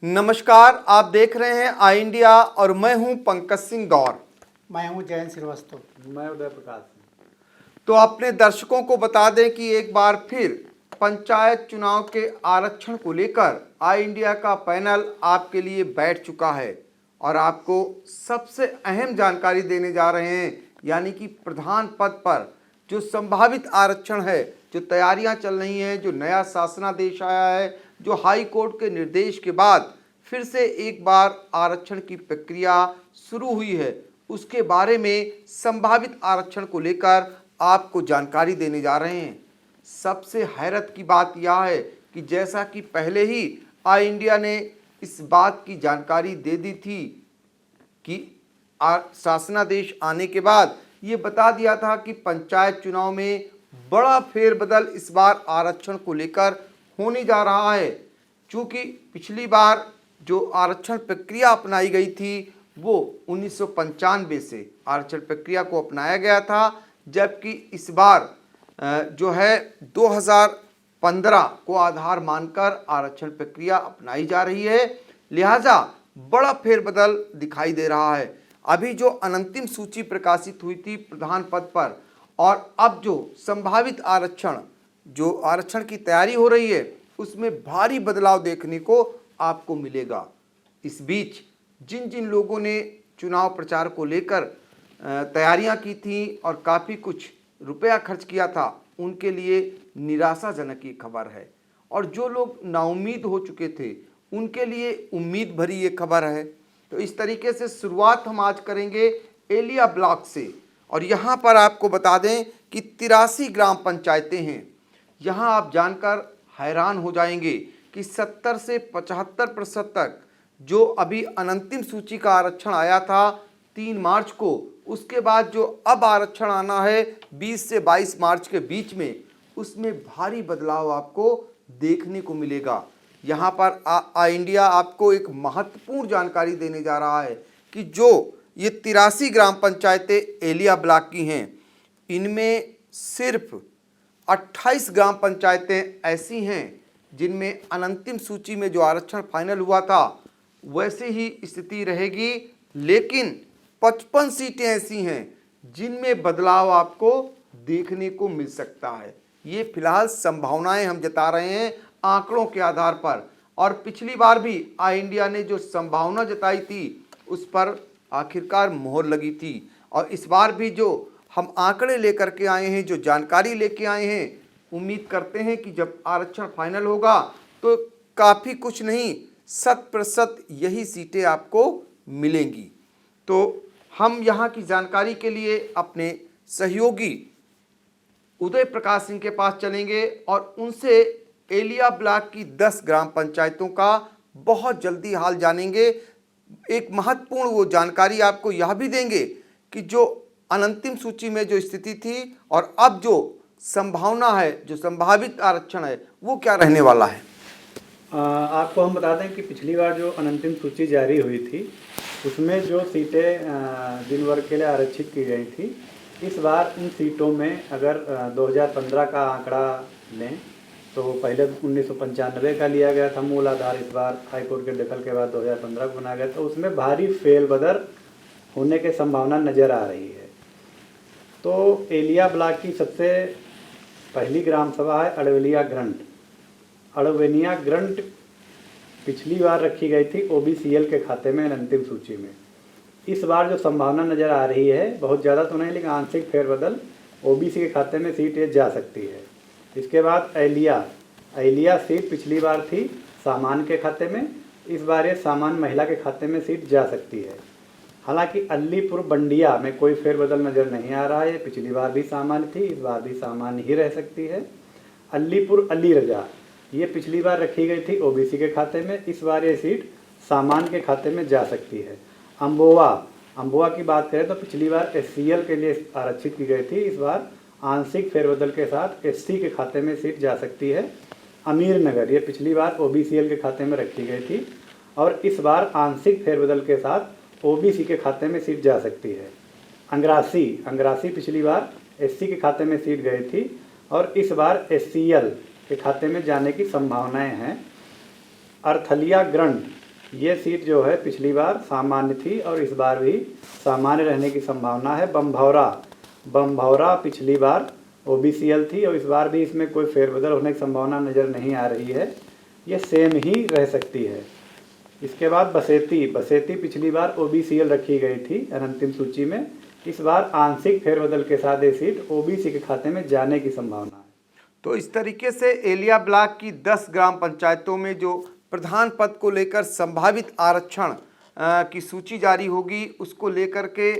नमस्कार, आप देख रहे हैं आई इंडिया और मैं हूं पंकज सिंह गौर। मैं हूं जयंत श्रीवास्तव। मैं उदय प्रकाश। तो अपने दर्शकों को बता दें कि एक बार फिर पंचायत चुनाव के आरक्षण को लेकर आई इंडिया का पैनल आपके लिए बैठ चुका है और आपको सबसे अहम जानकारी देने जा रहे हैं, यानी कि प्रधान पद पर जो संभावित आरक्षण है, जो तैयारियां चल रही हैं, जो नया शासनादेश आया है, जो हाई कोर्ट के निर्देश के बाद फिर से एक बार आरक्षण की प्रक्रिया शुरू हुई है, उसके बारे में संभावित आरक्षण को लेकर आपको जानकारी देने जा रहे हैं। सबसे हैरत की बात यह है कि जैसा कि पहले ही आई इंडिया ने इस बात की जानकारी दे दी थी कि शासनादेश आने के बाद ये बता दिया था कि पंचायत चुनाव में बड़ा फेरबदल इस बार आरक्षण को लेकर होने जा रहा है। चूँकि पिछली बार जो आरक्षण प्रक्रिया अपनाई गई थी वो 1995 से आरक्षण प्रक्रिया को अपनाया गया था, जबकि इस बार जो है 2015 को आधार मानकर आरक्षण प्रक्रिया अपनाई जा रही है। लिहाजा बड़ा फेरबदल दिखाई दे रहा है। अभी जो अनंतिम सूची प्रकाशित हुई थी प्रधान पद पर और अब जो संभावित आरक्षण की तैयारी हो रही है उसमें भारी बदलाव देखने को आपको मिलेगा। इस बीच जिन जिन लोगों ने चुनाव प्रचार को लेकर तैयारियां की थी और काफ़ी कुछ रुपया खर्च किया था, उनके लिए निराशाजनक ये खबर है, और जो लोग नाउम्मीद हो चुके थे उनके लिए उम्मीद भरी ये खबर है। तो इस तरीके से शुरुआत हम आज करेंगे एलिया ब्लॉक से, और यहाँ पर आपको बता दें कि 83 ग्राम पंचायतें हैं। यहाँ आप जानकर हैरान हो जाएंगे कि 70 से 75% तक जो अभी अनंतिम सूची का आरक्षण आया था 3 मार्च को, उसके बाद जो अब आरक्षण आना है 20 से 22 मार्च के बीच में, उसमें भारी बदलाव आपको देखने को मिलेगा। यहाँ पर आई इंडिया आपको एक महत्वपूर्ण जानकारी देने जा रहा है कि जो ये 83 ग्राम पंचायतें एलिया ब्लॉक की हैं, इनमें सिर्फ 28 ग्राम पंचायतें ऐसी हैं जिनमें अनंतिम सूची में जो आरक्षण फाइनल हुआ था वैसे ही स्थिति रहेगी, लेकिन 55 सीटें ऐसी हैं जिनमें बदलाव आपको देखने को मिल सकता है। ये फिलहाल संभावनाएं हम जता रहे हैं आंकड़ों के आधार पर, और पिछली बार भी आई इंडिया ने जो संभावना जताई थी उस पर आखिरकार मोहर लगी थी, और इस बार भी जो हम आंकड़े लेकर के आए हैं, जो जानकारी लेके आए हैं, उम्मीद करते हैं कि जब आरक्षण फाइनल होगा तो काफ़ी कुछ नहीं 100% यही सीटें आपको मिलेंगी। तो हम यहाँ की जानकारी के लिए अपने सहयोगी उदय प्रकाश सिंह के पास चलेंगे और उनसे एलिया ब्लॉक की 10 ग्राम पंचायतों का बहुत जल्दी हाल जानेंगे। एक महत्वपूर्ण वो जानकारी आपको यह भी देंगे कि जो अनंतिम सूची में जो स्थिति थी और अब जो संभावना है, जो संभावित आरक्षण है, वो क्या रहने वाला है। आपको हम बता दें कि पिछली बार जो अनंतिम सूची जारी हुई थी उसमें जो सीटें जिन वर्ग के लिए आरक्षित की गई थी, इस बार उन सीटों में अगर 2015 का आंकड़ा लें तो पहले 1995 का लिया गया था मूल आधार, इस बार हाईकोर्ट के दखल के बाद 2015 को बनाया गया, तो उसमें भारी फेरबदल होने की संभावना नज़र आ रही है। तो एलिया ब्लॉक की सबसे पहली ग्राम सभा है अड़वेलिया ग्रंट। अड़वेनिया ग्रंट पिछली बार रखी गई थी OBCL के खाते में अंतिम सूची में। इस बार जो संभावना नज़र आ रही है, बहुत ज़्यादा तो नहीं लेकिन आंशिक फेरबदल OBC के खाते में सीट ये जा सकती है। इसके बाद एलिया सीट पिछली बार थी सामान्य के खाते में, इस बार ये सामान्य महिला के खाते में सीट जा सकती है। हालांकि अलीपुर बंडिया में कोई फेरबदल नज़र नहीं आ रहा है, पिछली बार भी सामान्य थी, इस बार भी सामान्य ही रह सकती है। अलीपुर अली रजा ये पिछली बार रखी गई थी OBC के खाते में, इस बार ये सीट सामान्य के खाते में जा सकती है। अम्बोवा की बात करें तो पिछली बार SCL के लिए आरक्षित की गई थी, इस बार आंशिक फेरबदल के साथ SC के खाते में सीट जा सकती है। अमीर नगर ये पिछली बार OBCL के खाते में रखी गई थी और इस बार आंशिक फेरबदल के साथ OBC के खाते में सीट जा सकती है। अंग्रासी पिछली बार SC के खाते में सीट गई थी और इस बार SCL के खाते में जाने की संभावनाएं हैं। अर्थलिया ग्रंट ये सीट जो है पिछली बार सामान्य थी और इस बार भी सामान्य रहने की संभावना है। बमभौरा पिछली बार OBCL थी और इस बार भी इसमें कोई फेरबदल होने की संभावना नज़र नहीं आ रही है, ये सेम ही रह सकती है। इसके बाद बसेती पिछली बार OBCL रखी गई थी अंतिम सूची में, इस बार आंशिक फेरबदल के साथ ये सीट OBC के खाते में जाने की संभावना है। तो इस तरीके से एलिया ब्लॉक की 10 ग्राम पंचायतों में जो प्रधान पद को लेकर संभावित आरक्षण की सूची जारी होगी, उसको लेकर के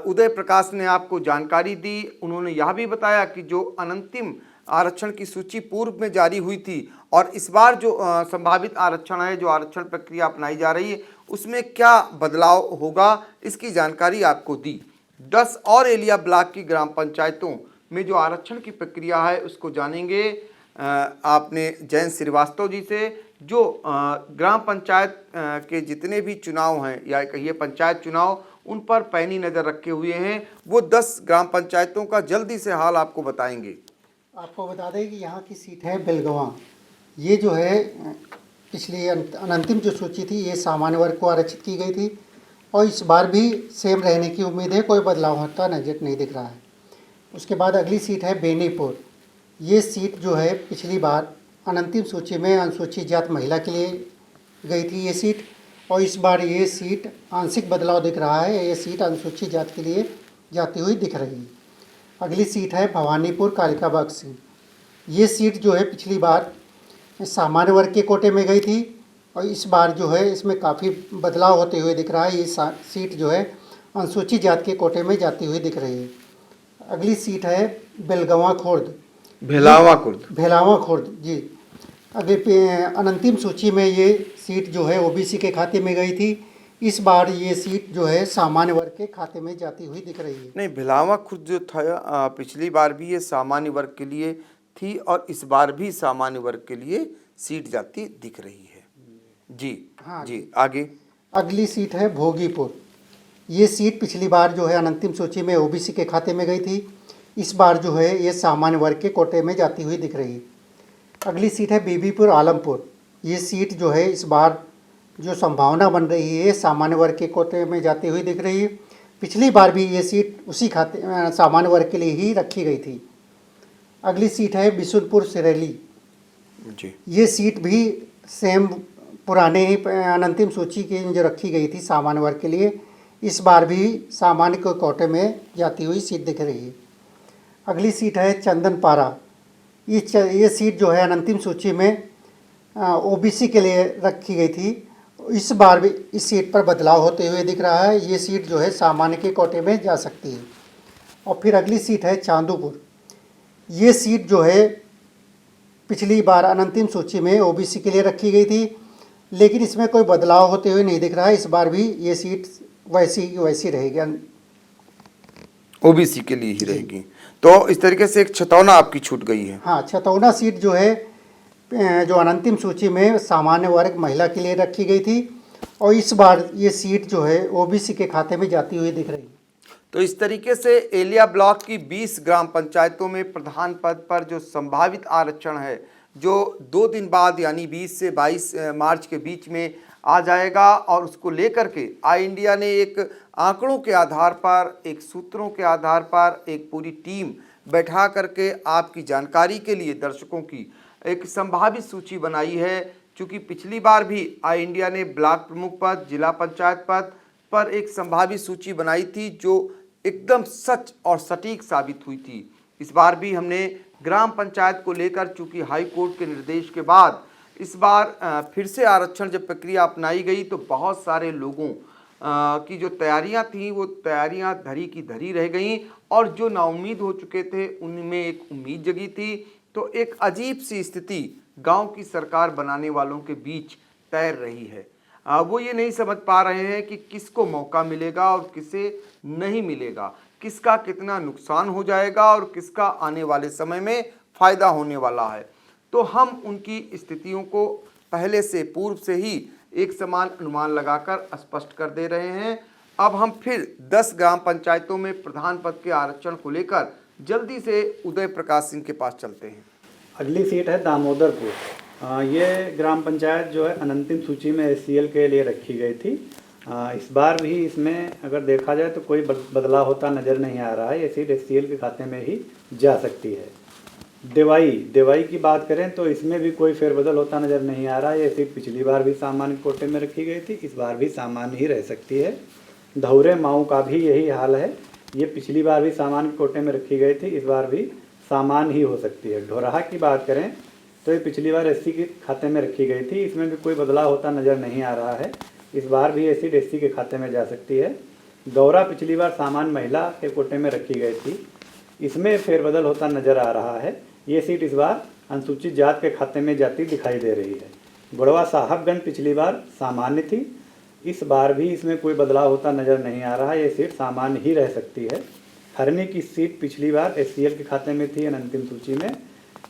उदय प्रकाश ने आपको जानकारी दी। उन्होंने यह भी बताया कि जो अनंतिम आरक्षण की सूची पूर्व में जारी हुई थी और इस बार जो संभावित आरक्षण है, जो आरक्षण प्रक्रिया अपनाई जा रही है, उसमें क्या बदलाव होगा, इसकी जानकारी आपको दी। 10 और एलिया ब्लॉक की ग्राम पंचायतों में जो आरक्षण की प्रक्रिया है उसको जानेंगे आपने जयंत श्रीवास्तव जी से, जो ग्राम पंचायत के जितने भी चुनाव हैं या कहिए पंचायत चुनाव, उन पर पैनी नज़र रखे हुए हैं। वो 10 ग्राम पंचायतों का जल्दी से हाल आपको बताएंगे। आपको बता दें कि यहाँ की सीट है बेलगवा। ये जो है पिछली अंतिम जो सूची थी ये सामान्य वर्ग को आरक्षित की गई थी और इस बार भी सेम रहने की उम्मीद है, कोई बदलाव होता नजर नहीं दिख रहा है। उसके बाद अगली सीट है बेनीपुर। ये सीट जो है पिछली बार अनंतिम सूची में अनुसूचित जात महिला के लिए गई थी ये सीट, और इस बार ये सीट आंशिक बदलाव दिख रहा है, ये सीट अनुसूचित जात के लिए जाती हुई दिख रही है। अगली सीट है भवानीपुर कालिका बाग सिंह। ये सीट जो है पिछली बार सामान्य वर्ग के कोटे में गई थी और इस बार जो है इसमें काफ़ी बदलाव होते हुए दिख रहा है। ये सीट जो है अनुसूचित जात के कोटे में जाती हुई दिख रही है। अगली सीट है भेलावा खुर्द जी। अगले अनंतिम सूची में ये सीट जो है OBC के खाते में गई थी, इस बार ये सीट जो है सामान्य वर्ग के खाते में जाती हुई दिख रही है। नहीं, भेलावा खुर्द जो था पिछली बार भी ये सामान्य वर्ग के लिए थी और इस बार भी सामान्य वर्ग के लिए सीट जाती दिख रही है जी। हाँ जी, आगे अगली सीट है भोगीपुर। ये सीट पिछली बार जो है अनंतिम सूची में OBC के खाते में गई थी, इस बार जो है ये सामान्य वर्ग के कोटे में जाती हुई दिख रही है। अगली सीट है बीबीपुर आलमपुर। ये सीट जो है इस बार जो संभावना बन रही है सामान्य वर्ग के कोटे में जाती हुई दिख रही है। पिछली बार भी ये सीट उसी खाते सामान्य वर्ग के लिए ही रखी गई थी। अगली सीट है बिशुनपुर सिरेली जी। ये सीट भी सेम पुराने ही अनंतिम सूची की जो रखी गई थी सामान्य वर्ग के लिए, इस बार भी सामान्य के कोटे में जाती हुई सीट दिख रही है। अगली सीट है चंदनपारा। ये सीट जो है अनंतिम सूची में OBC के लिए रखी गई थी, इस बार भी इस सीट पर बदलाव होते हुए दिख रहा है। ये सीट जो है सामान्य के कोटे में जा सकती है। और फिर अगली सीट है चांदूपुर। ये सीट जो है पिछली बार अनंतिम सूची में OBC के लिए रखी गई थी, लेकिन इसमें कोई बदलाव होते हुए नहीं दिख रहा है। इस बार भी ये सीट वैसी रहेगी, OBC के लिए ही रहेगी। तो इस तरीके से एक छतौना आपकी छूट गई है। हाँ, छतौना सीट जो है जो अनंतिम सूची में सामान्य वर्ग महिला के लिए रखी गई थी और इस बार ये सीट जो है OBC के खाते में जाती हुई दिख रही है। तो इस तरीके से एलिया ब्लॉक की 20 ग्राम पंचायतों में प्रधान पद पर जो संभावित आरक्षण है, जो 2 दिन बाद यानी 20 से 22 मार्च के बीच में आ जाएगा और उसको लेकर के आई इंडिया ने एक आंकड़ों के आधार पर, एक सूत्रों के आधार पर एक पूरी टीम बैठा करके आपकी जानकारी के लिए दर्शकों की एक संभावित सूची बनाई है। चूँकि पिछली बार भी आई इंडिया ने ब्लॉक प्रमुख पद, जिला पंचायत पद पर एक संभावित सूची बनाई थी जो एकदम सच और सटीक साबित हुई थी। इस बार भी हमने ग्राम पंचायत को लेकर, चूँकि हाई कोर्ट के निर्देश के बाद इस बार फिर से आरक्षण जब प्रक्रिया अपनाई गई तो बहुत सारे लोगों की जो तैयारियां थीं वो तैयारियां धरी की धरी रह गईं और जो नाउम्मीद हो चुके थे उनमें एक उम्मीद जगी थी। तो एक अजीब सी स्थिति गांव की सरकार बनाने वालों के बीच तैर रही है। वो ये नहीं समझ पा रहे हैं कि किसको मौका मिलेगा और किसे नहीं मिलेगा, किसका कितना नुकसान हो जाएगा और किसका आने वाले समय में फ़ायदा होने वाला है। तो हम उनकी स्थितियों को पहले से पूर्व से ही एक समान अनुमान लगाकर स्पष्ट कर दे रहे हैं। अब हम फिर 10 ग्राम पंचायतों में प्रधान पद के आरक्षण को लेकर जल्दी से उदय प्रकाश सिंह के पास चलते हैं। अगली सीट है दामोदरपुर। ये ग्राम पंचायत जो है अनंतिम सूची में SCL के लिए रखी गई थी। इस बार भी इसमें अगर देखा जाए तो कोई बदलाव होता नज़र नहीं आ रहा है। ये सीट SCL के खाते में ही जा सकती है। देवाई की बात करें तो इसमें भी कोई फेरबदल होता नज़र नहीं आ रहा है। ये सीट पिछली बार भी सामान्य कोटे में रखी गई थी, इस बार भी सामान्य ही रह सकती है। धौरे माऊ का भी यही हाल है। ये पिछली बार भी सामान्य कोटे में रखी गई थी, इस बार भी सामान्य ही हो सकती है। ढोरहा की बात करें तो ये पिछली बार SC के खाते में रखी गई थी, इसमें भी कोई बदलाव होता नज़र नहीं आ रहा है। इस बार भी ये सीट SC के खाते में जा सकती है। गौरा पिछली बार सामान्य महिला के कोटे में रखी गई थी, इसमें फेरबदल होता नज़र आ रहा है। ये सीट इस बार अनुसूचित जात के खाते में जाती दिखाई दे रही है। बुढ़वा साहबगंज पिछली बार सामान्य थी, इस बार भी इसमें कोई बदलाव होता नज़र नहीं आ रहा है। ये सीट सामान्य ही रह सकती है। हरनी की सीट पिछली बार SCL के खाते में थी अंतिम सूची में,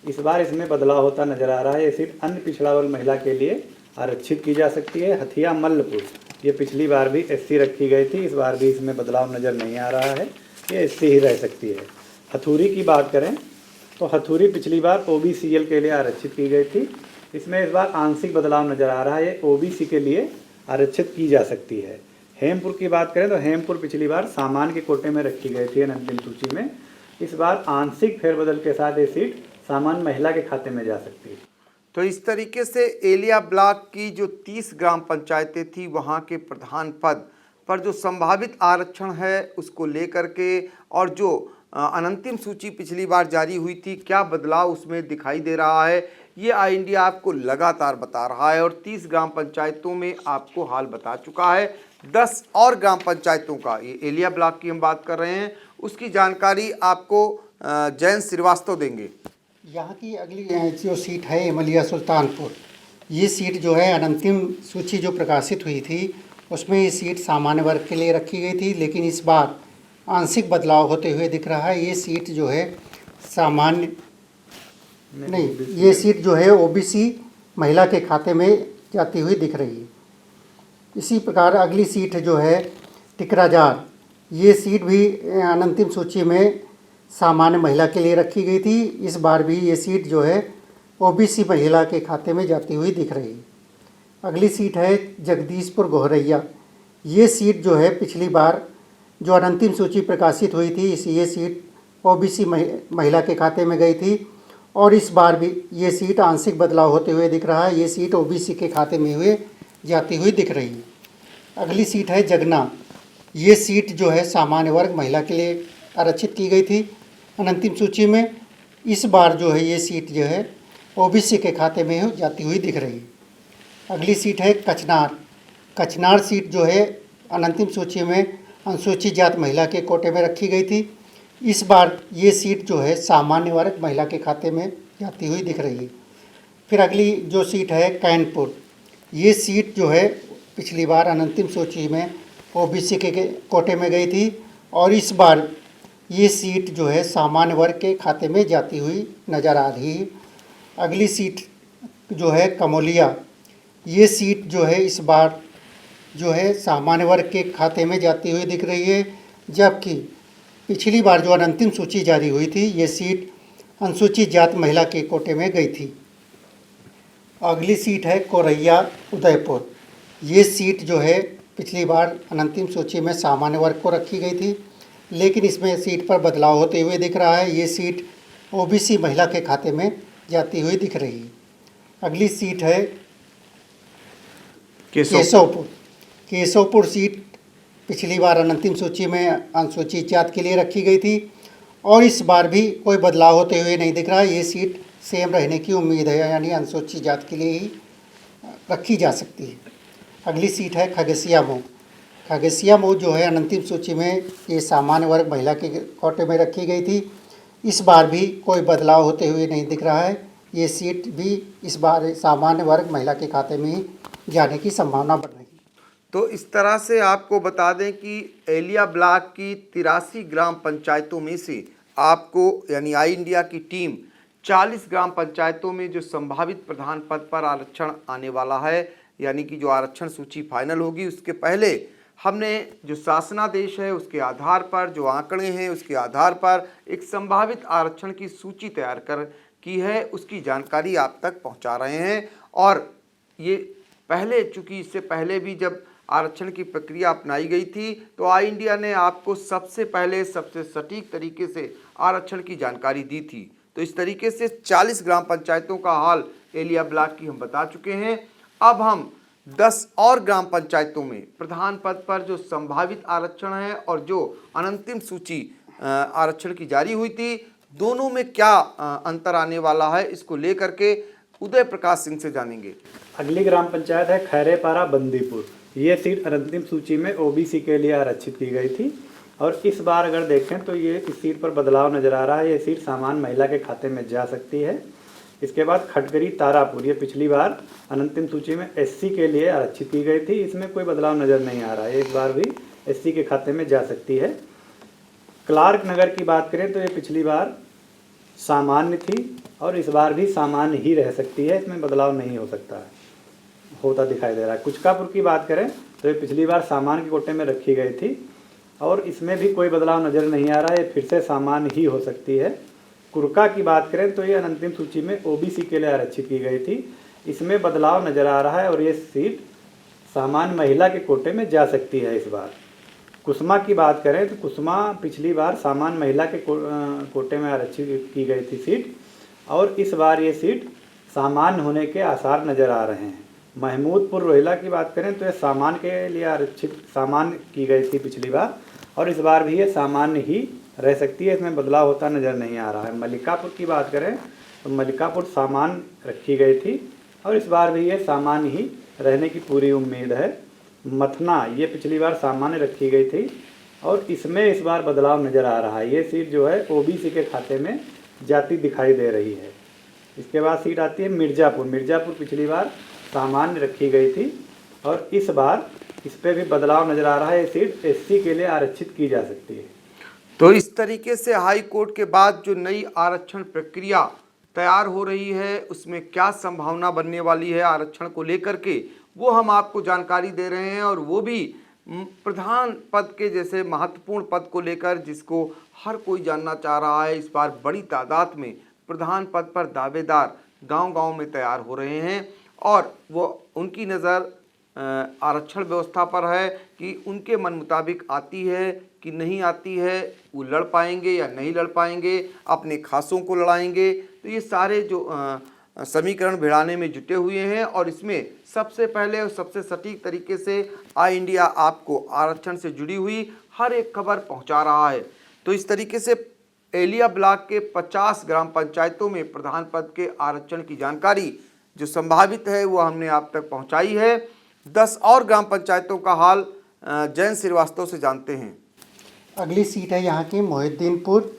इस बार इसमें बदलाव होता नज़र आ रहा है। ये सीट अन्य पिछड़ा वर्ग महिला के लिए आरक्षित की जा सकती है। हथिया मल्लपुर ये पिछली बार भी SC रखी गई थी, इस बार भी इसमें बदलाव नज़र नहीं आ रहा है, ये SC ही रह सकती है। हथूरी की बात करें तो हथूरी पिछली बार OBCL के लिए आरक्षित की गई थी, इसमें इस बार आंशिक बदलाव नज़र आ रहा है। ये OBC के लिए आरक्षित की जा सकती है। हेमपुर की बात करें तो हेमपुर पिछली बार सामान्य के कोटे में रखी गई थी अंतिम सूची में, इस बार आंशिक फेरबदल के साथ ये सीट सामान्य महिला के खाते में जा सकती है। तो इस तरीके से एलिया ब्लॉक की जो 30 ग्राम पंचायतें थी वहाँ के प्रधान पद पर जो संभावित आरक्षण है उसको लेकर के और जो अनंतिम सूची पिछली बार जारी हुई थी क्या बदलाव उसमें दिखाई दे रहा है, ये आई इंडिया आपको लगातार बता रहा है। और 30 ग्राम पंचायतों में आपको हाल बता चुका है। 10 और ग्राम पंचायतों का, ये एलिया ब्लॉक की हम बात कर रहे हैं, उसकी जानकारी आपको जयंत श्रीवास्तव देंगे। यहाँ की अगली जो सीट है इमलिया सुल्तानपुर, ये सीट जो है अनंतिम सूची जो प्रकाशित हुई थी उसमें ये सीट सामान्य वर्ग के लिए रखी गई थी, लेकिन इस बार आंशिक बदलाव होते हुए दिख रहा है। ये सीट जो है सामान्य नहीं, ये सीट जो है OBC महिला के खाते में जाती हुई दिख रही है। इसी प्रकार अगली सीट जो है टिकराजार, ये सीट भी अनंतिम सूची में सामान्य महिला के लिए रखी गई थी, इस बार भी ये सीट जो है OBC महिला के खाते में जाती हुई दिख रही है। अगली सीट है जगदीशपुर गोहरैया, ये सीट जो है पिछली बार जो अनंतिम सूची प्रकाशित हुई थी ये सीट OBC महिला के खाते में गई थी और इस बार भी ये सीट आंशिक बदलाव होते हुए दिख रहा है। ये सीट OBC के खाते में हुए जाती हुई दिख रही है। अगली सीट है जगना, ये सीट जो है सामान्य वर्ग महिला के लिए आरक्षित की गई थी अनंतिम सूची में, इस बार जो है ये सीट जो है OBC के खाते में जाती हुई दिख रही है। अगली सीट है कचनार सीट जो है अनंतिम सूची में अनुसूचित जात महिला के कोटे में रखी गई थी, इस बार ये सीट जो है सामान्य वर्ग महिला के खाते में जाती हुई दिख रही है। फिर अगली जो सीट है कैनपुर, ये सीट जो है पिछली बार अनंतिम सूची में OBC के कोटे में गई थी और इस बार ये सीट जो है सामान्य वर्ग के खाते में जाती हुई नज़र आ रही है। अगली सीट जो है कमोलिया, ये सीट जो है इस बार जो है सामान्य वर्ग के खाते में जाती हुई दिख रही है, जबकि पिछली बार जो अंतिम सूची जारी हुई थी ये सीट अनुसूचित जात महिला के कोटे में गई थी। अगली सीट है कोरैया उदयपुर, ये सीट जो है पिछली बार अंतिम सूची में सामान्य वर्ग को रखी गई थी, लेकिन इसमें सीट पर बदलाव होते हुए दिख रहा है। ये सीट OBC महिला के खाते में जाती हुई दिख रही है। अगली सीट है केशवपुर सीट पिछली बार अंतिम सूची में अनुसूचित जात के लिए रखी गई थी और इस बार भी कोई बदलाव होते हुए नहीं दिख रहा है। ये सीट सेम रहने की उम्मीद है, यानी अनुसूचित जात के लिए ही रखी जा सकती है। अगली सीट है खगसिया मऊ जो है अंतिम सूची में ये सामान्य वर्ग महिला के कोटे में रखी गई थी, इस बार भी कोई बदलाव होते हुए नहीं दिख रहा है। ये सीट भी इस बार सामान्य वर्ग महिला के खाते में ही जाने की संभावना बढ़ रही है। तो इस तरह से आपको बता दें कि एलिया ब्लॉक की 83 ग्राम पंचायतों में से आपको यानी आई इंडिया की टीम 40 ग्राम पंचायतों में जो संभावित प्रधान पद पर आरक्षण आने वाला है, यानी कि जो आरक्षण सूची फाइनल होगी उसके पहले हमने जो शासनादेश है उसके आधार पर, जो आंकड़े हैं उसके आधार पर एक संभावित आरक्षण की सूची तैयार कर की है उसकी जानकारी आप तक पहुंचा रहे हैं। और ये पहले, चूंकि इससे पहले भी जब आरक्षण की प्रक्रिया अपनाई गई थी तो आई इंडिया ने आपको सबसे पहले सबसे सटीक तरीके से आरक्षण की जानकारी दी थी। तो इस तरीके से 40 ग्राम पंचायतों का हाल एलिया ब्लॉक की हम बता चुके हैं। अब हम 10 और ग्राम पंचायतों में प्रधान पद पर जो संभावित आरक्षण है और जो अनंतिम सूची आरक्षण की जारी हुई थी, दोनों में क्या अंतर आने वाला है, इसको लेकर के उदय प्रकाश सिंह से जानेंगे। अगली ग्राम पंचायत है खैरेपारा बंदीपुर। ये सीट अनंतिम सूची में ओबीसी के लिए आरक्षित की गई थी और इस बार अगर देखें तो ये इस सीट पर बदलाव नजर आ रहा है। ये सीट सामान्य महिला के खाते में जा सकती है। इसके बाद खटगरी तारापुर, ये पिछली बार अनंतिम सूची में एससी के लिए आरक्षित की गई थी, इसमें कोई बदलाव नज़र नहीं आ रहा है, इस बार भी एससी के खाते में जा सकती है। क्लार्क नगर की बात करें तो ये पिछली बार सामान्य थी और इस बार भी सामान्य ही रह सकती है, इसमें बदलाव नहीं हो सकता है, होता दिखाई दे रहा है। कुचकापुर की बात करें तो ये पिछली बार सामान्य के कोटे में रखी गई थी और इसमें भी कोई बदलाव नज़र नहीं आ रहा है, ये फिर से सामान्य ही हो सकती है। कुरका की बात करें तो ये अनंतिम सूची में ओबीसी के लिए आरक्षित की गई थी, इसमें बदलाव नज़र आ रहा है और ये सीट सामान्य महिला के कोटे में जा सकती है इस बार। कुसमा की बात करें तो कुसमा पिछली बार सामान्य महिला के कोटे में आरक्षित की गई थी सीट और इस बार ये सीट सामान्य होने के आसार नज़र आ रहे हैं। महमूदपुर रोहिला की बात करें तो ये सामान्य के लिए आरक्षित सामान्य की गई थी पिछली बार और इस बार भी ये सामान्य ही रह सकती है, इसमें बदलाव होता नज़र नहीं आ रहा है। मलिकापुर की बात करें तो मलिकापुर सामान्य रखी गई थी और इस बार भी ये सामान्य ही रहने की पूरी उम्मीद है। मथना, ये पिछली बार सामान्य रखी गई थी और इसमें इस बार बदलाव नज़र आ रहा है, ये सीट जो है ओबीसी के खाते में जाती दिखाई दे रही है। इसके बाद सीट आती है मिर्ज़ापुर। मिर्ज़ापुर पिछली बार सामान्य रखी गई थी और इस बार इस पर भी बदलाव नज़र आ रहा है, ये सीट एससी के लिए आरक्षित की जा सकती है। तो इस तरीके से हाई कोर्ट के बाद जो नई आरक्षण प्रक्रिया तैयार हो रही है उसमें क्या संभावना बनने वाली है आरक्षण को लेकर के, वो हम आपको जानकारी दे रहे हैं। और वो भी प्रधान पद के जैसे महत्वपूर्ण पद को लेकर जिसको हर कोई जानना चाह रहा है। इस बार बड़ी तादाद में प्रधान पद पर दावेदार गांव-गांव में तैयार हो रहे हैं और वो उनकी नज़र आरक्षण व्यवस्था पर है कि उनके मन मुताबिक आती है कि नहीं आती है, वो लड़ पाएंगे या नहीं लड़ पाएंगे, अपने खासों को लड़ाएंगे। तो ये सारे जो समीकरण भिड़ाने में जुटे हुए हैं और इसमें सबसे पहले और सबसे सटीक तरीके से आई इंडिया आपको आरक्षण से जुड़ी हुई हर एक खबर पहुंचा रहा है। तो इस तरीके से एलिया ब्लॉक के 50 ग्राम पंचायतों में प्रधान पद के आरक्षण की जानकारी जो संभावित है वो हमने आप तक पहुंचाई है। 10 और ग्राम पंचायतों का हाल जयंत श्रीवास्तव से जानते हैं। अगली सीट है यहाँ की मोहिद्दीनपुर।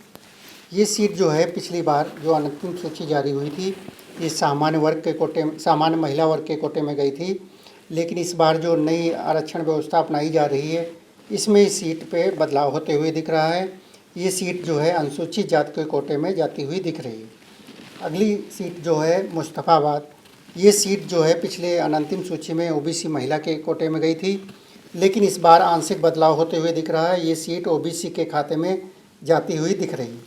ये सीट जो है पिछली बार जो अंतिम सूची जारी हुई थी ये सामान्य वर्ग के कोटे, सामान्य महिला वर्ग के कोटे में गई थी, लेकिन इस बार जो नई आरक्षण व्यवस्था अपनाई जा रही है इसमें इस सीट पे बदलाव होते हुए दिख रहा है। ये सीट जो है अनुसूचित जाति के कोटे में जाती हुई दिख रही है। अगली सीट जो है मुस्तफ़ाबाद। ये सीट जो है पिछले अंतिम सूची में ओबीसी महिला के कोटे में गई थी, लेकिन इस बार आंशिक बदलाव होते हुए दिख रहा है। ये सीट ओबीसी के खाते में जाती हुई दिख रही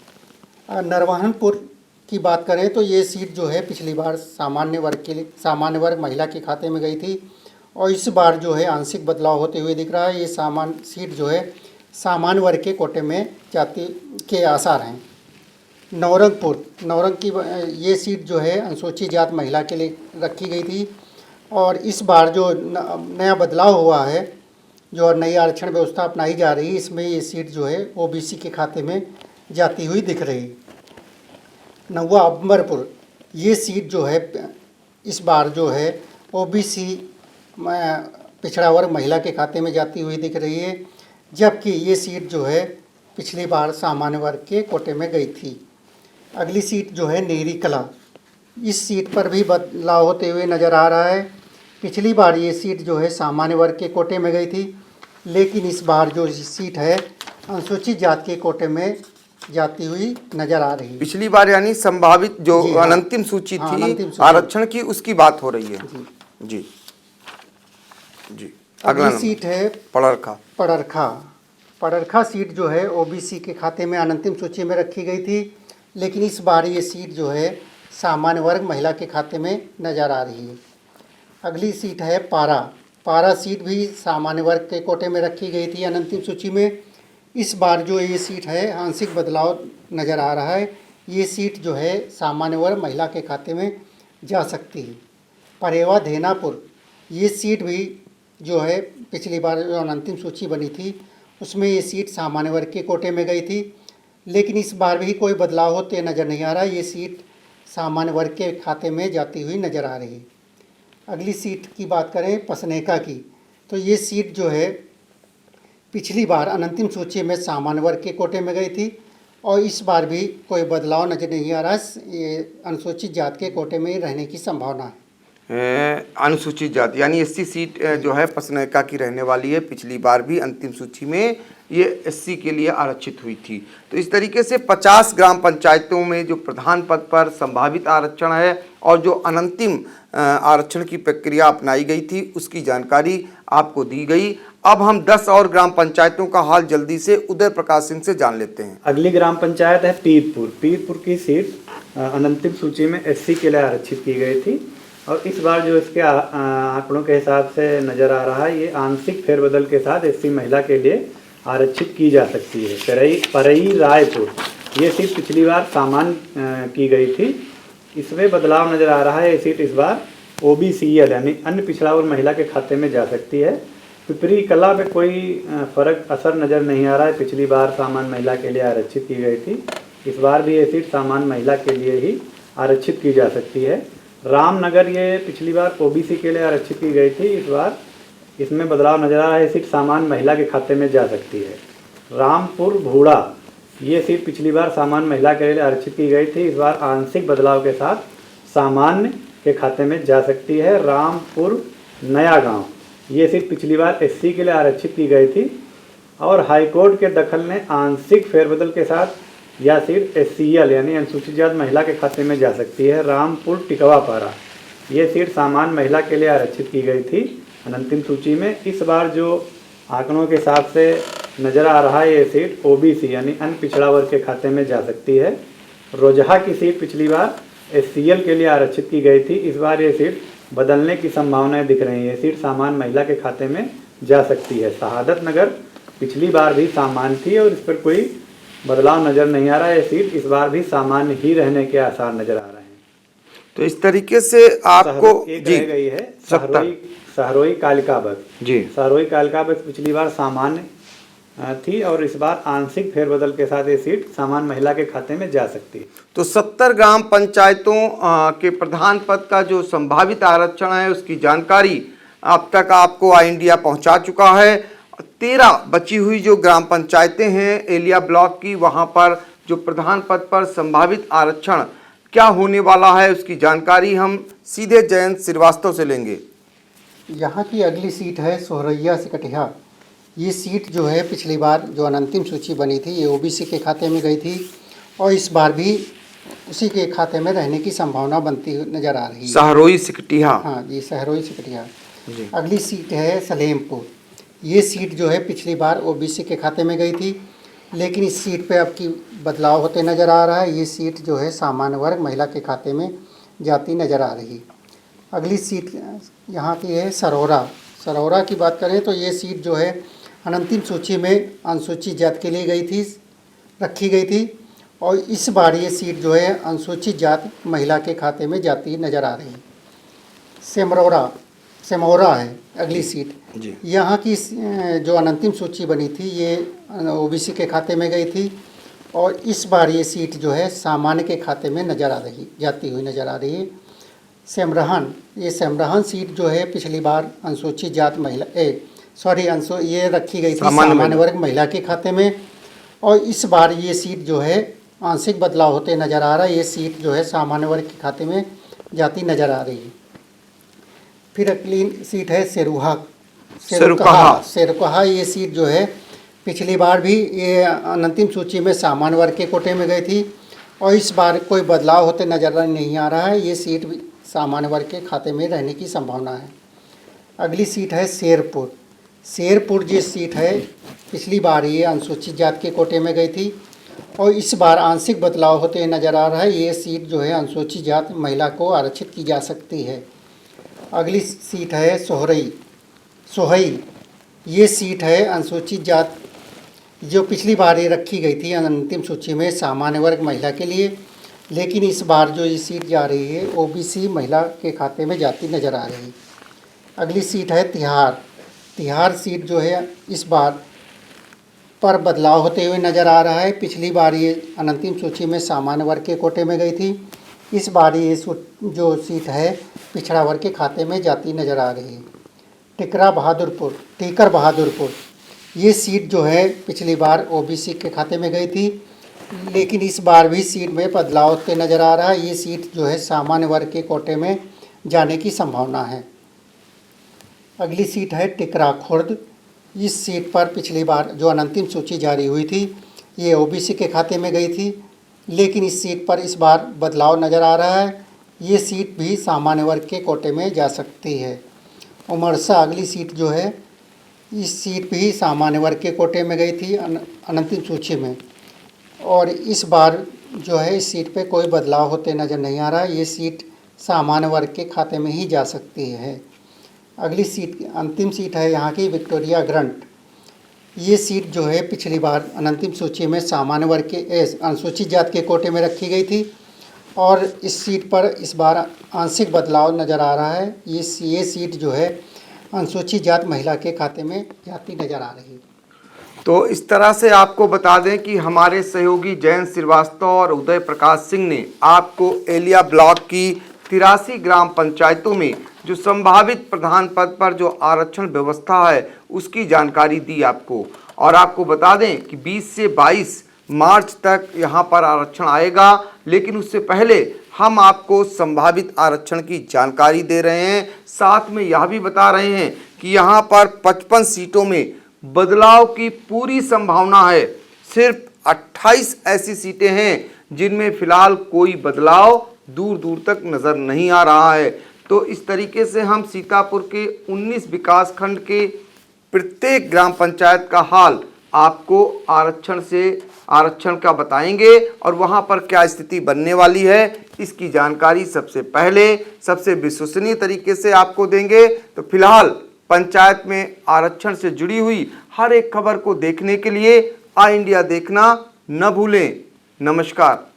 है। नरवाहनपुर की बात करें तो ये सीट जो है पिछली बार सामान्य वर्ग महिला के खाते में गई थी और इस बार जो है आंशिक बदलाव होते हुए दिख रहा है। ये सामान्य सीट जो है सामान्य वर्ग के कोटे में जाति के आसार हैं। नौरंग की ये सीट जो है अनुसूचित जाति महिला के लिए रखी गई थी और इस बार जो नया बदलाव हुआ है, जो नई आरक्षण व्यवस्था अपनाई जा रही है, इसमें ये सीट जो है ओबीसी के खाते में जाती हुई दिख रही। नौवा अम्बरपुर, ये सीट जो है इस बार जो है ओबीसी पिछड़ा वर्ग महिला के खाते में जाती हुई दिख रही है, जबकि ये सीट जो है पिछली बार सामान्य वर्ग के कोटे में गई थी। अगली सीट जो है नेरी कला, इस सीट पर भी बदलाव होते हुए नज़र आ रहा है। पिछली बार ये सीट जो है सामान्य वर्ग के कोटे में गई थी, लेकिन इस बार जो सीट है अनुसूचित जाति के कोटे में जाती हुई नज़र आ रही है। पिछली बार यानी संभावित जो अनंतिम सूची हाँ, थी आरक्षण की, उसकी बात हो रही है। जी जी। अगली सीट है पड़रखा। पड़रखा सीट जो है ओबीसी के खाते में अंतिम सूची में रखी गई थी, लेकिन इस बार ये सीट जो है सामान्य वर्ग महिला के खाते में नज़र आ रही है। अगली सीट है पारा। पारा सीट भी सामान्य वर्ग के कोटे में रखी गई थी अनंतिम सूची में। इस बार जो ये सीट है आंशिक बदलाव नज़र आ रहा है। ये सीट जो है सामान्य वर्ग महिला के खाते में जा सकती है। परेवा धेनापुर, ये सीट भी जो है पिछली बार जो अनंतिम सूची बनी थी उसमें ये सीट सामान्य वर्ग के कोटे में गई थी, लेकिन इस बार भी कोई बदलाव होते नज़र नहीं आ रहा। ये सीट सामान्य वर्ग के खाते में जाती हुई नज़र आ रही है। अगली सीट की बात करें पसनेका की, तो ये सीट जो है पिछली बार अनंतिम सूची में सामान्य वर्ग के कोटे में गई थी और इस बार भी कोई बदलाव नज़र नहीं आ रहा। ये अनुसूचित जाति के कोटे में ही रहने की संभावना है। अनुसूचित जाति यानी एससी सीट जो है पसनेका की रहने वाली है। पिछली बार भी अंतिम सूची में ये एससी के लिए आरक्षित हुई थी। तो इस तरीके से 50 ग्राम पंचायतों में जो प्रधान पद पर संभावित आरक्षण है और जो अनंतिम आरक्षण की प्रक्रिया अपनाई गई थी उसकी जानकारी आपको दी गई। अब हम 10 और ग्राम पंचायतों का हाल जल्दी से उदय प्रकाश सिंह से जान लेते हैं। अगली ग्राम पंचायत है पीरपुर। पीरपुर की सीट अनंतिम सूची में एससी के लिए आरक्षित की गई थी और इस बार जो इसके आंकड़ों के हिसाब से नज़र आ रहा है ये आंशिक फेरबदल के साथ एससी महिला के लिए आरक्षित की जा सकती है। परई रायपुर, ये सीट पिछली बार सामान्य की गई थी, इसमें बदलाव नज़र आ रहा है। ये सीट इस बार ओबीसीएल यानी अन्य पिछड़ा वर्ग महिला के खाते में जा सकती है। पिपरी कला पे कोई फर्क असर नज़र नहीं आ रहा है। पिछली बार सामान्य महिला के लिए आरक्षित की गई थी, इस बार भी ये सीट सामान्य महिला के लिए ही आरक्षित की जा सकती है। रामनगर, ये पिछली बार ओबीसी के लिए आरक्षित की गई थी, इस बार इसमें बदलाव नजर आ रहा है। सीट सामान्य महिला के खाते में जा सकती है। रामपुर भूड़ा, ये सीट पिछली बार सामान्य महिला के लिए आरक्षित की गई थी, इस बार आंशिक बदलाव के साथ सामान्य के खाते में जा सकती है। रामपुर नया गांव, ये सीट पिछली बार एससी के लिए आरक्षित की गई थी और हाईकोर्ट के दखल ने आंशिक फेरबदल के साथ यह सीट एससीएल यानी अनुसूचित जाति महिला के खाते में जा सकती है। रामपुर टिकवापारा, ये सीट सामान्य महिला के लिए आरक्षित की गई थी अनंतिम सूची में, इस बार जो आंकड़ों के हिसाब से नज़र आ रहा है ये सीट ओबीसी यानी अन्य पिछड़ा वर्ग के खाते में जा सकती है। रोजहा की सीट पिछली बार एससीएल के लिए आरक्षित की गई थी, इस बार ये सीट बदलने की संभावनाएं दिख रही है। सीट सामान्य महिला के खाते में जा सकती है। शहादत नगर पिछली बार भी सामान्य थी और इस पर कोई बदलाव नज़र नहीं आ रहा है। ये सीट इस बार भी सामान्य ही रहने के आसार नज़र आ रहे हैं। तो इस तरीके से आपको एक जी रह गई है सहरोई कालिकाबद जी। सहरोई कालिकाबद पिछली बार सामान्य थी और इस बार आंशिक फेरबदल के साथ ये सीट सामान्य महिला के खाते में जा सकती है। तो 70 ग्राम पंचायतों के प्रधान पद का जो संभावित आरक्षण है उसकी जानकारी अब तक आपको आई इंडिया पहुंचा चुका है। 13 बची हुई जो ग्राम पंचायतें हैं एलिया ब्लॉक की, वहां पर जो प्रधान पद पर संभावित आरक्षण क्या होने वाला है उसकी जानकारी हम सीधे जयंत श्रीवास्तव से लेंगे। यहाँ की अगली सीट है सोहरैया सिकटिया। ये सीट जो है पिछली बार जो अनंतिम सूची बनी थी ये ओबीसी के खाते में गई थी और इस बार भी उसी के खाते में रहने की संभावना बनती नजर आ रही है। सहरोई सिकटिया, हाँ जी, सहरोई सिकटिया। जी। अगली सीट है सलेमपुर। ये सीट जो है पिछली बार ओबीसी के खाते में गई थी, लेकिन इस सीट पे अब की बदलाव होते नज़र आ रहा है। ये सीट जो है सामान्य वर्ग महिला के खाते में जाती नज़र आ रही। अगली सीट यहाँ की है सरौरा। सरौरा की बात करें तो ये सीट जो है अनंतिम सूची में अनुसूचित जाति के लिए रखी गई थी और इस बार ये सीट जो है अनुसूचित जाति महिला के खाते में जाती नज़र आ रही है। सेमौरा है अगली सीट जी। यहाँ की जो अनंतिम सूची बनी थी ये ओबीसी के खाते में गई थी और इस बार ये सीट जो है सामान्य के खाते में जाती हुई नज़र आ रही है। सेमरहन सीट जो है पिछली बार अनुसूचित जाति महिला ये रखी गई थी सामान्य वर्ग महिला के खाते में और इस बार ये सीट जो है आंशिक बदलाव होते नज़र आ रहा है। ये सीट जो है सामान्य वर्ग के खाते में जाती नज़र आ रही है। फिर अगली सीट है सेरुकहा। ये सीट जो है पिछली बार भी ये अंतिम सूची में सामान्य वर्ग के कोटे में गई थी और इस बार कोई बदलाव होते नज़र नहीं आ रहा है। ये सीट भी सामान्य वर्ग के खाते में रहने की संभावना है। अगली सीट है शेरपुर। जो सीट है पिछली बार ये अनुसूचित जाति के कोटे में गई थी और इस बार आंशिक बदलाव होते नज़र आ रहा है। ये सीट जो है अनुसूचित जाति महिला को आरक्षित की जा सकती है। अगली सीट है सोहई। ये सीट है अनुसूचित जाति, जो पिछली बार ये रखी गई थी अंतिम सूची में सामान्य वर्ग महिला के लिए, लेकिन इस बार जो ये सीट जा रही है ओबीसी महिला के खाते में जाती नज़र आ रही है। अगली सीट है तिहाड़ सीट जो है इस बार पर बदलाव होते हुए नज़र आ रहा है। पिछली बार ये अंतिम सूची में सामान्य वर्ग के कोटे में गई थी, इस बार ये जो सीट है पिछड़ा वर्ग के खाते में जाती नज़र आ रही है। टीकर बहादुरपुर ये सीट जो है पिछली बार ओबीसी के खाते में गई थी, लेकिन इस बार भी सीट में बदलाव होते नज़र आ रहा है। ये सीट जो है सामान्य वर्ग के कोटे में जाने की संभावना है। अगली सीट है टिकरा खुर्द। इस सीट पर पिछली बार जो अंतिम सूची जारी हुई थी ये ओबीसी के खाते में गई थी, लेकिन इस सीट पर इस बार बदलाव नज़र आ रहा है। ये सीट भी सामान्य वर्ग के कोटे में जा सकती है। उमरसा अगली सीट जो है इस सीट भी सामान्य वर्ग के कोटे में गई थी अंतिम सूची में, और इस बार जो है इस सीट पे कोई बदलाव होते नज़र नहीं आ रहा। ये सीट सामान्य वर्ग के खाते में ही जा सकती है। अगली सीट अंतिम सीट है यहाँ की विक्टोरिया ग्रंट। ये सीट जो है पिछली बार अंतिम सूची में सामान्य वर्ग के अनुसूचित जाति के कोटे में रखी गई थी, और इस सीट पर इस बार आंशिक बदलाव नज़र आ रहा है। ये सीट जो है अनुसूचित जाति महिला के खाते में जाती नज़र आ रही है। तो इस तरह से आपको बता दें कि हमारे सहयोगी जयंत श्रीवास्तव और उदय प्रकाश सिंह ने आपको एलिया ब्लॉक की 83 ग्राम पंचायतों में जो संभावित प्रधान पद पर जो आरक्षण व्यवस्था है उसकी जानकारी दी आपको। और आपको बता दें कि 20 से 22 मार्च तक यहाँ पर आरक्षण आएगा, लेकिन उससे पहले हम आपको संभावित आरक्षण की जानकारी दे रहे हैं। साथ में यह भी बता रहे हैं कि यहाँ पर 55 सीटों में बदलाव की पूरी संभावना है। सिर्फ 28 ऐसी सीटें हैं जिनमें फिलहाल कोई बदलाव दूर दूर तक नजर नहीं आ रहा है। तो इस तरीके से हम सीतापुर के 19 विकास खंड के प्रत्येक ग्राम पंचायत का हाल आपको आरक्षण का बताएंगे और वहां पर क्या स्थिति बनने वाली है इसकी जानकारी सबसे पहले सबसे विश्वसनीय तरीके से आपको देंगे। तो फिलहाल पंचायत में आरक्षण से जुड़ी हुई हर एक खबर को देखने के लिए आई इंडिया देखना न भूलें। नमस्कार।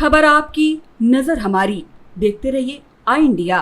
खबर आपकी, नजर हमारी। देखते रहिए आई इंडिया।